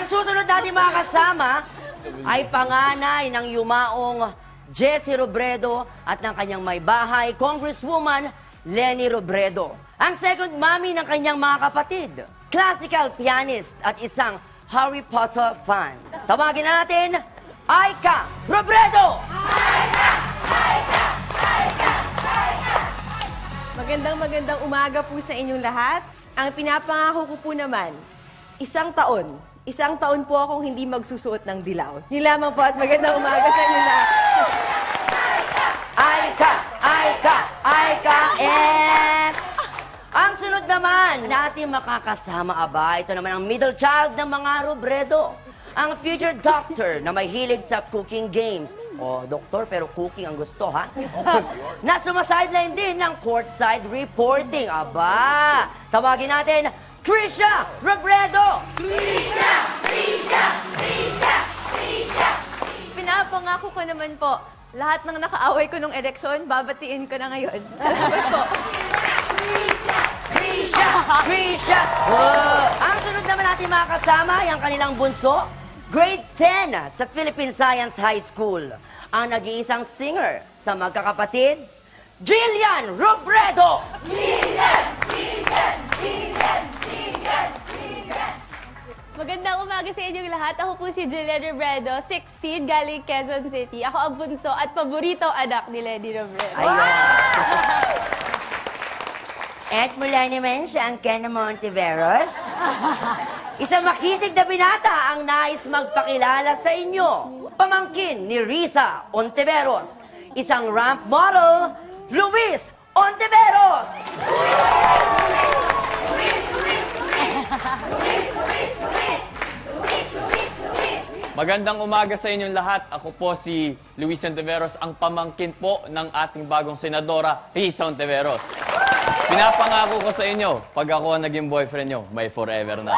susunod natin mga kasama ay panganay ng yumaong Jessie Robredo at ng kanyang may bahay, Congresswoman Leni Robredo. Ang second mommy ng kanyang mga kapatid, classical pianist at isang Harry Potter fan. Tawagin na natin, Aika Robredo! Aika! Aika! Aika! Aika! Magandang umaga po sa inyong lahat. Ang pinapangako ko po naman, isang taon. Isang taon po akong hindi magsusuot ng dilaw. Yun lamang po at magandang umaga sa inyo lahat. Aika! Aika! Aika! And ang sunod naman natin makakasama ito naman ang middle child ng mga Robredo. Ang future doctor na may hilig sa cooking games. O, doktor, pero cooking ang gusto, ha? Na sumasideline din ng courtside reporting. Aba! Tawagin natin, Trisha Robredo! Trisha! Trisha! Trisha! Trisha! Pinapangako ko naman po, lahat ng nakaaway ko nung eleksyon, babatiin ko na ngayon. Salamat po. Trisha! Trisha! Trisha! Ang sunod naman natin mga kasama ay ang kanilang bunso, grade 10 sa Philippine Science High School. Ang nag-iisang singer sa magkakapatid, Jillian Robredo! Jillian! Jillian! Jillian! Jillian! Jillian! Magandang umaga sa inyong lahat. Ako po si Jillian Robredo, 16, galing Quezon City. Ako ang bunso at paboritong anak ni Leni Robredo. At mula naman sa Angkena Montiveros, isang makisig na binata ang nais magpakilala sa inyo. Pamangkin ni Risa Ontiveros, isang ramp model, Luis Ontiveros! Magandang umaga sa inyong lahat. Ako po si Luis Ontiveros, ang pamangkin po ng ating bagong senadora, Risa Ontiveros. Pinapangako ko sa inyo, pag ako ang naging boyfriend nyo, may forever na.